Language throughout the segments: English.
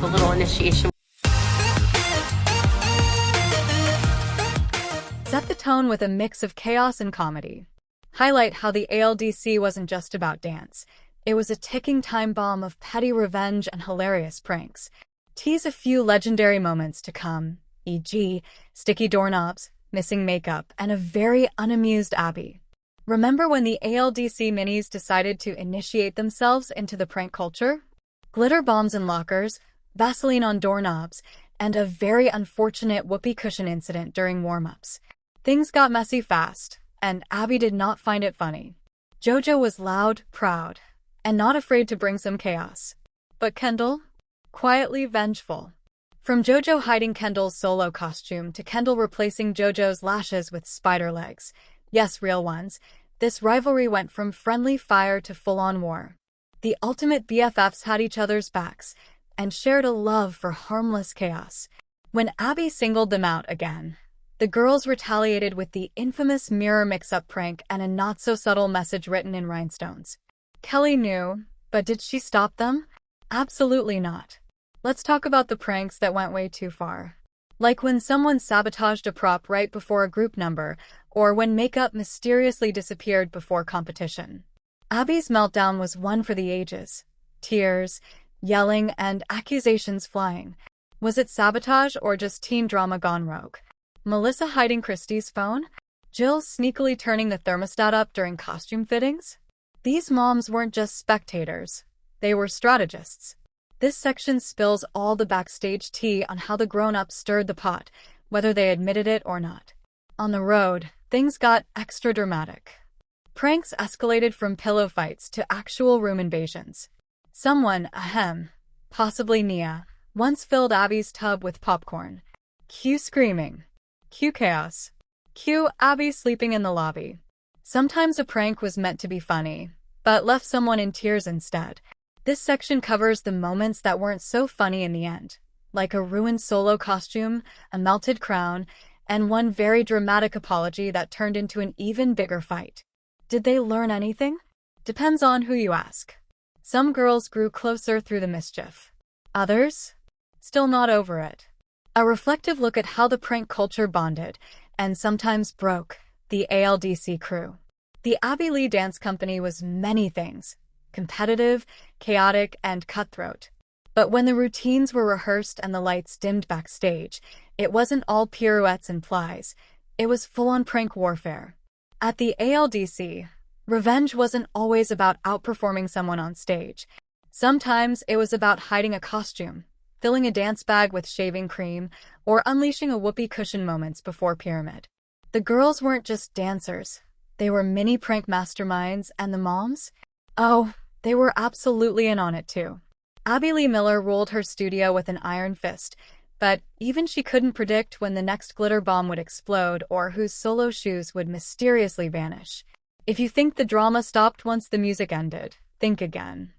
a little initiation. Set the tone with a mix of chaos and comedy. Highlight how the ALDC wasn't just about dance. It was a ticking time bomb of petty revenge and hilarious pranks. Tease a few legendary moments to come, e.g., sticky doorknobs, missing makeup, and a very unamused Abby. Remember when the ALDC minis decided to initiate themselves into the prank culture? Glitter bombs in lockers, Vaseline on doorknobs, and a very unfortunate whoopee cushion incident during warm-ups. Things got messy fast, and Abby did not find it funny. Jojo was loud, proud, and not afraid to bring some chaos. But Kendall? Quietly vengeful. From Jojo hiding Kendall's solo costume to Kendall replacing Jojo's lashes with spider legs. Yes, real ones. This rivalry went from friendly fire to full-on war. The ultimate BFFs had each other's backs and shared a love for harmless chaos. When Abby singled them out again, the girls retaliated with the infamous mirror mix-up prank and a not-so-subtle message written in rhinestones. Kelly knew, but did she stop them? Absolutely not. Let's talk about the pranks that went way too far. Like when someone sabotaged a prop right before a group number, or when makeup mysteriously disappeared before competition. Abby's meltdown was one for the ages. Tears, yelling, and accusations flying. Was it sabotage or just teen drama gone rogue? Melissa hiding Christie's phone? Jill sneakily turning the thermostat up during costume fittings? These moms weren't just spectators. They were strategists. This section spills all the backstage tea on how the grown-ups stirred the pot, whether they admitted it or not. On the road, things got extra dramatic. Pranks escalated from pillow fights to actual room invasions. Someone, possibly Nia, once filled Abby's tub with popcorn. Cue screaming. Cue chaos. Cue Abby sleeping in the lobby. Sometimes a prank was meant to be funny, but left someone in tears instead. This section covers the moments that weren't so funny in the end, like a ruined solo costume, a melted crown, and one very dramatic apology that turned into an even bigger fight. Did they learn anything? Depends on who you ask. Some girls grew closer through the mischief. Others? Still not over it. A reflective look at how the prank culture bonded, and sometimes broke, the ALDC crew. The Abby Lee Dance Company was many things. Competitive, chaotic, and cutthroat. But when the routines were rehearsed and the lights dimmed backstage, it wasn't all pirouettes and plies. It was full-on prank warfare. At the ALDC, revenge wasn't always about outperforming someone on stage. Sometimes it was about hiding a costume, filling a dance bag with shaving cream, or unleashing a whoopee cushion moments before pyramid. The girls weren't just dancers. They were mini prank masterminds, and the moms? Oh, they were absolutely in on it too. Abby Lee Miller ruled her studio with an iron fist, but even she couldn't predict when the next glitter bomb would explode or whose solo shoes would mysteriously vanish. If you think the drama stopped once the music ended, think again.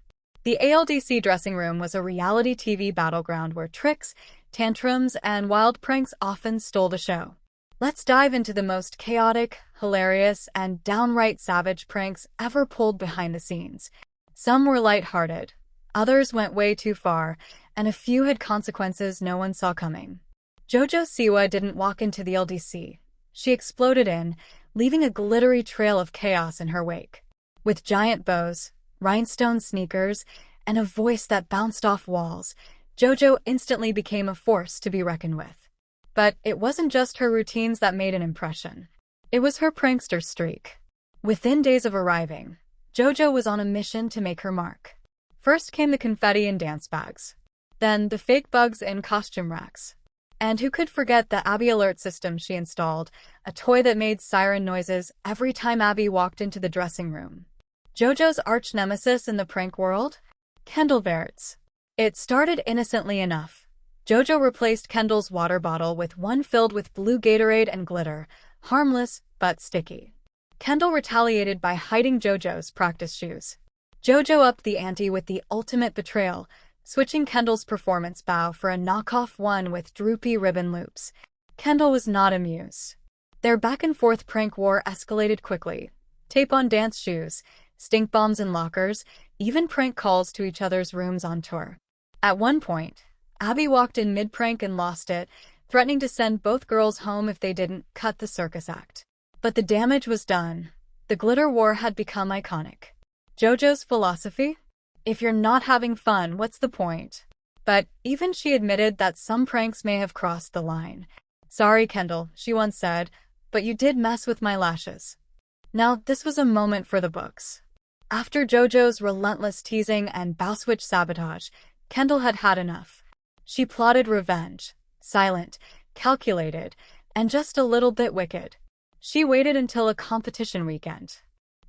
The ALDC dressing room was a reality TV battleground where tricks, tantrums, and wild pranks often stole the show. Let's dive into the most chaotic, hilarious, and downright savage pranks ever pulled behind the scenes. Some were lighthearted, others went way too far, and a few had consequences no one saw coming. Jojo Siwa didn't walk into the LDC. She exploded in, leaving a glittery trail of chaos in her wake. With giant bows, rhinestone sneakers, and a voice that bounced off walls, Jojo instantly became a force to be reckoned with. But it wasn't just her routines that made an impression. It was her prankster streak. Within days of arriving, Jojo was on a mission to make her mark. First came the confetti in dance bags. Then the fake bugs in costume racks. And who could forget the Abby Alert system she installed, a toy that made siren noises every time Abby walked into the dressing room. Jojo's arch nemesis in the prank world? Kendall Verts. It started innocently enough. Jojo replaced Kendall's water bottle with one filled with blue Gatorade and glitter, harmless but sticky. Kendall retaliated by hiding Jojo's practice shoes. Jojo upped the ante with the ultimate betrayal, switching Kendall's performance bow for a knockoff one with droopy ribbon loops. Kendall was not amused. Their back-and-forth prank war escalated quickly. Tape on dance shoes, stink bombs in lockers, even prank calls to each other's rooms on tour. At one point, Abby walked in mid-prank and lost it, threatening to send both girls home if they didn't cut the circus act. But the damage was done. The glitter war had become iconic. Jojo's philosophy? If you're not having fun, what's the point? But even she admitted that some pranks may have crossed the line. Sorry, Kendall, she once said, but you did mess with my lashes. Now, this was a moment for the books. After Jojo's relentless teasing and bow switch sabotage, Kendall had had enough. She plotted revenge, silent, calculated, and just a little bit wicked. She waited until a competition weekend.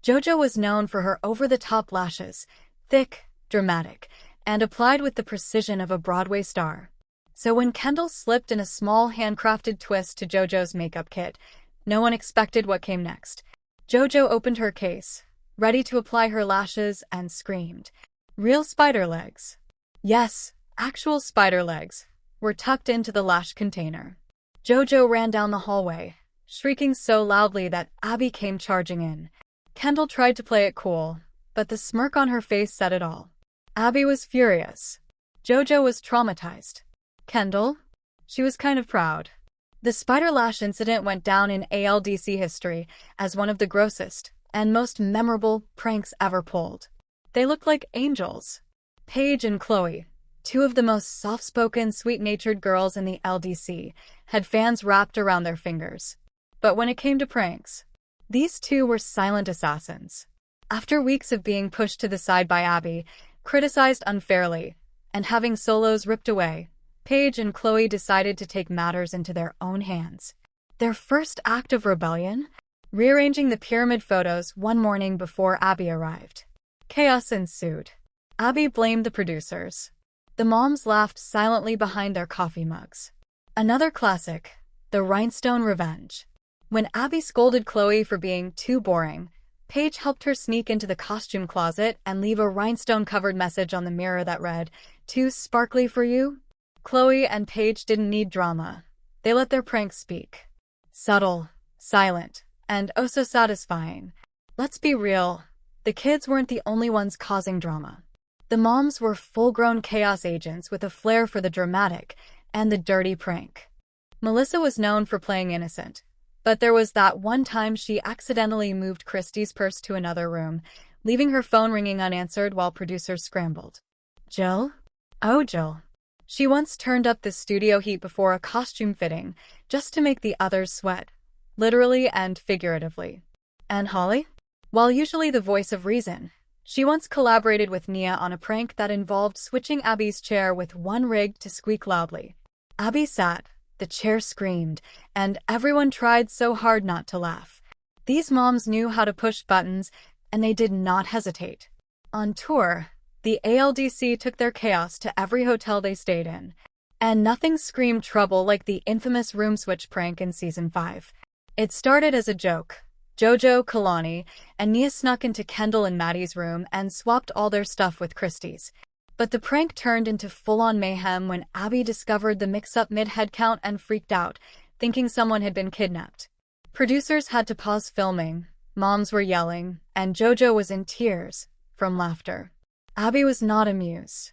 Jojo was known for her over-the-top lashes, thick, dramatic, and applied with the precision of a Broadway star. So when Kendall slipped in a small handcrafted twist to Jojo's makeup kit, no one expected what came next. Jojo opened her case, ready to apply her lashes, and screamed. Real spider legs. Yes, actual spider legs were tucked into the lash container. Jojo ran down the hallway, shrieking so loudly that Abby came charging in. Kendall tried to play it cool, but the smirk on her face said it all. Abby was furious. Jojo was traumatized. Kendall? She was kind of proud. The spider lash incident went down in ALDC history as one of the grossest and most memorable pranks ever pulled. They looked like angels. Paige and Chloe, two of the most soft-spoken, sweet-natured girls in the LDC, had fans wrapped around their fingers. But when it came to pranks, these two were silent assassins. After weeks of being pushed to the side by Abby, criticized unfairly, and having solos ripped away, Paige and Chloe decided to take matters into their own hands. Their first act of rebellion? Rearranging the pyramid photos one morning before Abby arrived. Chaos ensued. Abby blamed the producers. The moms laughed silently behind their coffee mugs. Another classic, the rhinestone revenge. When Abby scolded Chloe for being too boring, Paige helped her sneak into the costume closet and leave a rhinestone-covered message on the mirror that read, "Too sparkly for you?" Chloe and Paige didn't need drama. They let their pranks speak. Subtle, silent, and oh so satisfying. Let's be real, the kids weren't the only ones causing drama. The moms were full-grown chaos agents with a flair for the dramatic and the dirty prank. Melissa was known for playing innocent, but there was that one time she accidentally moved Christy's purse to another room, leaving her phone ringing unanswered while producers scrambled. Jill? Oh, Jill. She once turned up the studio heat before a costume fitting, just to make the others sweat, literally and figuratively. And Holly? While usually the voice of reason, she once collaborated with Nia on a prank that involved switching Abby's chair with one rig to squeak loudly. Abby sat, the chair screamed, and everyone tried so hard not to laugh. These moms knew how to push buttons, and they did not hesitate. On tour, the ALDC took their chaos to every hotel they stayed in. And nothing screamed trouble like the infamous room switch prank in Season 5. It started as a joke. Jojo, Kalani, and Nia snuck into Kendall and Maddie's room and swapped all their stuff with Christy's. But the prank turned into full-on mayhem when Abby discovered the mix-up mid-head count and freaked out, thinking someone had been kidnapped. Producers had to pause filming, moms were yelling, and Jojo was in tears from laughter. Abby was not amused.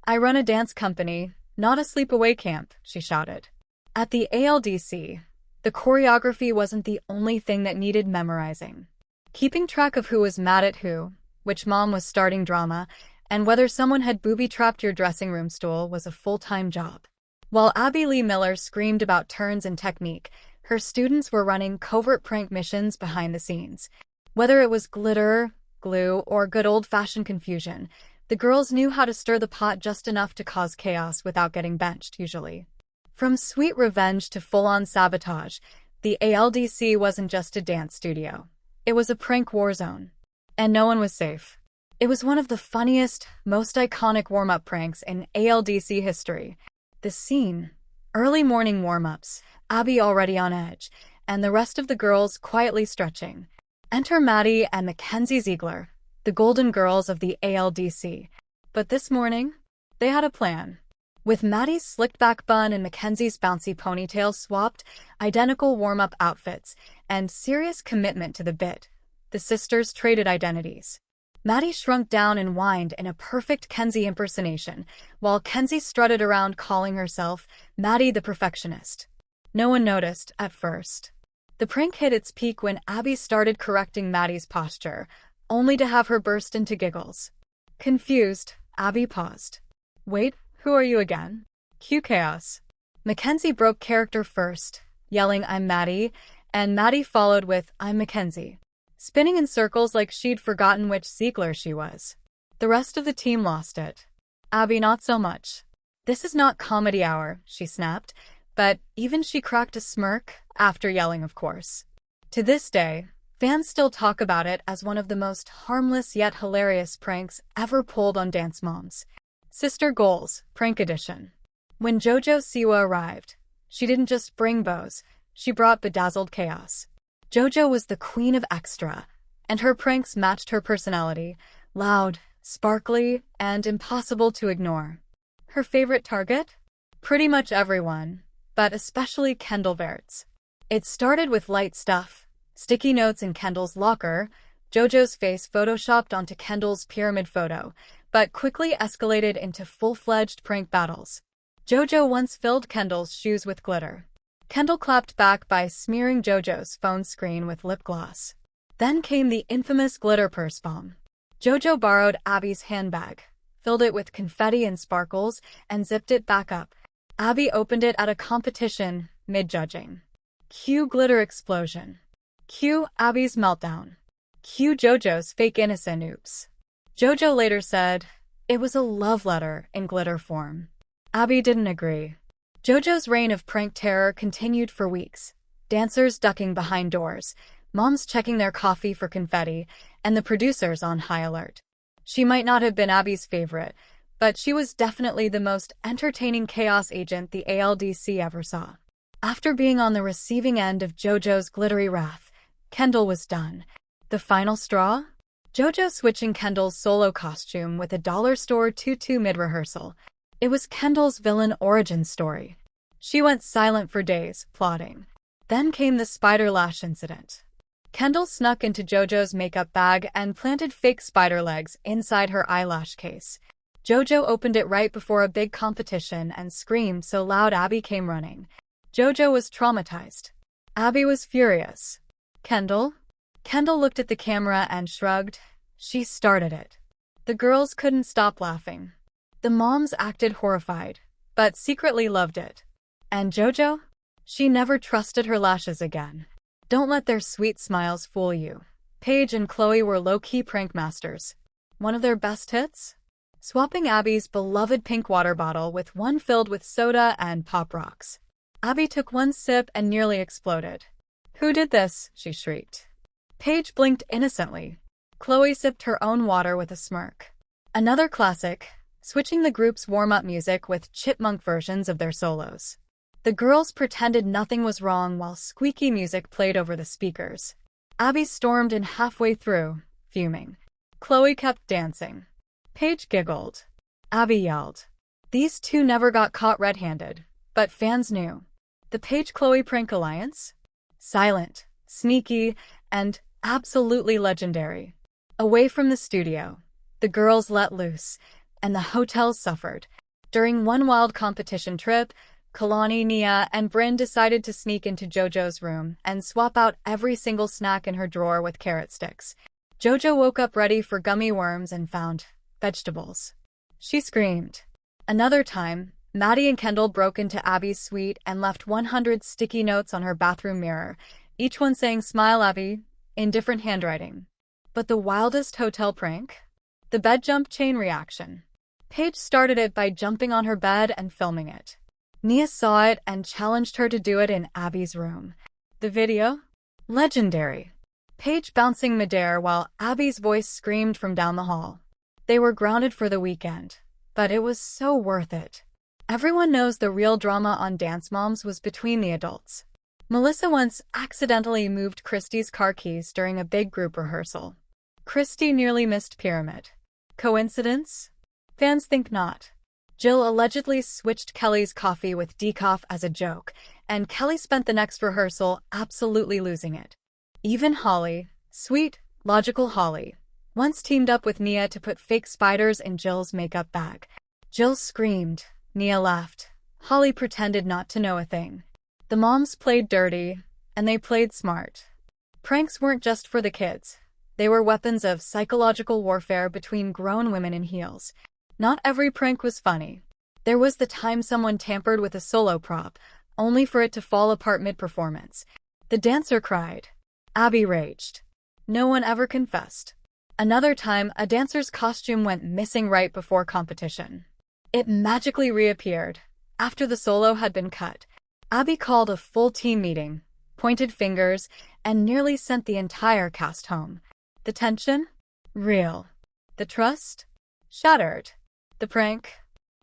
"I run a dance company, not a sleepaway camp," she shouted. At the ALDC, the choreography wasn't the only thing that needed memorizing. Keeping track of who was mad at who, which mom was starting drama, and whether someone had booby-trapped your dressing room stool was a full-time job. While Abby Lee Miller screamed about turns and technique, her students were running covert prank missions behind the scenes. Whether it was glitter, glue, or good old-fashioned confusion, the girls knew how to stir the pot just enough to cause chaos without getting benched, usually. From sweet revenge to full-on sabotage, the ALDC wasn't just a dance studio. It was a prank war zone. And no one was safe. It was one of the funniest, most iconic warm-up pranks in ALDC history. The scene. Early morning warm-ups, Abby already on edge, and the rest of the girls quietly stretching. Enter Maddie and Mackenzie Ziegler, the golden girls of the ALDC. But this morning, they had a plan. With Maddie's slicked-back bun and Mackenzie's bouncy ponytail swapped, identical warm-up outfits, and serious commitment to the bit, the sisters traded identities. Maddie shrunk down and whined in a perfect Kenzie impersonation, while Kenzie strutted around calling herself Maddie the Perfectionist. No one noticed at first. The prank hit its peak when Abby started correcting Maddie's posture, only to have her burst into giggles. Confused, Abby paused. Wait, who are you again? kcas. Mackenzie broke character first, yelling I'm Maddie, and Maddie followed with I'm Mackenzie, spinning in circles like she'd forgotten which Ziegler she was. The rest of the team lost it. Abby not so much. This is not comedy hour, she snapped, but even she cracked a smirk, after yelling of course. To this day, fans still talk about it as one of the most harmless yet hilarious pranks ever pulled on DanceMoms. Sister Goals, Prank Edition. When Jojo Siwa arrived, she didn't just bring bows, she brought bedazzled chaos. Jojo was the queen of extra, and her pranks matched her personality, loud, sparkly, and impossible to ignore. Her favorite target? Pretty much everyone, but especially Kendall Verts. It started with light stuff, sticky notes in Kendall's locker, Jojo's face photoshopped onto Kendall's pyramid photo, but quickly escalated into full-fledged prank battles. Jojo once filled Kendall's shoes with glitter. Kendall clapped back by smearing Jojo's phone screen with lip gloss. Then came the infamous glitter purse bomb. Jojo borrowed Abby's handbag, filled it with confetti and sparkles, and zipped it back up. Abby opened it at a competition, mid-judging. Cue glitter explosion. Cue Abby's meltdown. Cue Jojo's fake innocent oops. Jojo later said, it was a love letter in glitter form. Abby didn't agree. Jojo's reign of prank terror continued for weeks. Dancers ducking behind doors, moms checking their coffee for confetti, and the producers on high alert. She might not have been Abby's favorite, but she was definitely the most entertaining chaos agent the ALDC ever saw. After being on the receiving end of Jojo's glittery wrath, Kendall was done. The final straw? Jojo switching Kendall's solo costume with a dollar store tutu mid-rehearsal. It was Kendall's villain origin story. She went silent for days, plotting. Then came the spider lash incident. Kendall snuck into Jojo's makeup bag and planted fake spider legs inside her eyelash case. Jojo opened it right before a big competition and screamed so loud Abby came running. Jojo was traumatized. Abby was furious. Kendall? Kendall looked at the camera and shrugged. She started it. The girls couldn't stop laughing. The moms acted horrified, but secretly loved it. And Jojo? She never trusted her lashes again. Don't let their sweet smiles fool you. Paige and Chloe were low-key prank masters. One of their best hits? Swapping Abby's beloved pink water bottle with one filled with soda and Pop Rocks. Abby took one sip and nearly exploded. Who did this? She shrieked. Paige blinked innocently. Chloe sipped her own water with a smirk. Another classic, switching the group's warm-up music with chipmunk versions of their solos. The girls pretended nothing was wrong while squeaky music played over the speakers. Abby stormed in halfway through, fuming. Chloe kept dancing. Paige giggled. Abby yelled. These two never got caught red-handed, but fans knew. The Paige-Chloe prank alliance? Silent, sneaky, and absolutely legendary. Away from the studio, the girls let loose, and the hotels suffered. During one wild competition trip, Kalani, Nia, and Bryn decided to sneak into Jojo's room and swap out every single snack in her drawer with carrot sticks. Jojo woke up ready for gummy worms and found vegetables. She screamed. Another time, Maddie and Kendall broke into Abby's suite and left 100 sticky notes on her bathroom mirror, each one saying "Smile, Abby," in different handwriting. But the wildest hotel prank? The bed jump chain reaction. Paige started it by jumping on her bed and filming it. Nia saw it and challenged her to do it in Abby's room. The video? Legendary. Paige bouncing midair while Abby's voice screamed from down the hall. They were grounded for the weekend, but it was so worth it. Everyone knows the real drama on DanceMoms was between the adults. Melissa once accidentally moved Christy's car keys during a big group rehearsal. Christy nearly missed Pyramid. Coincidence? Fans think not. Jill allegedly switched Kelly's coffee with decaf as a joke, and Kelly spent the next rehearsal absolutely losing it. Even Holly, sweet, logical Holly, once teamed up with Nia to put fake spiders in Jill's makeup bag. Jill screamed. Nia laughed. Holly pretended not to know a thing. The moms played dirty, and they played smart. Pranks weren't just for the kids. They were weapons of psychological warfare between grown women in heels. Not every prank was funny. There was the time someone tampered with a solo prop, only for it to fall apart mid-performance. The dancer cried. Abby raged. No one ever confessed. Another time, a dancer's costume went missing right before competition. It magically reappeared. After the solo had been cut, Abby called a full team meeting, pointed fingers, and nearly sent the entire cast home. The tension? Real. The trust? Shattered. The prank?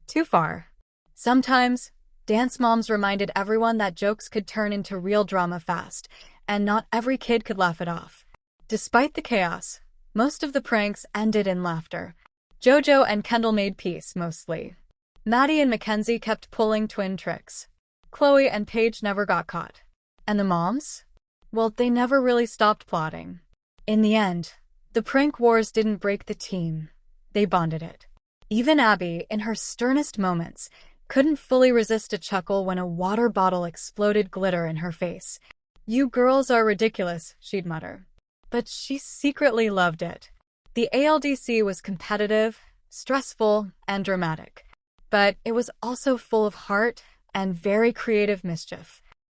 Too far. Sometimes, dance moms reminded everyone that jokes could turn into real drama fast, and not every kid could laugh it off. Despite the chaos, most of the pranks ended in laughter. Jojo and Kendall made peace, mostly. Maddie and Mackenzie kept pulling twin tricks. Chloe and Paige never got caught. And the moms? Well, they never really stopped plotting. In the end, the prank wars didn't break the team. They bonded it. Even Abby, in her sternest moments, couldn't fully resist a chuckle when a water bottle exploded glitter in her face. "You girls are ridiculous," she'd mutter. But she secretly loved it. The ALDC was competitive, stressful, and dramatic. But it was also full of heart and very creative mischief.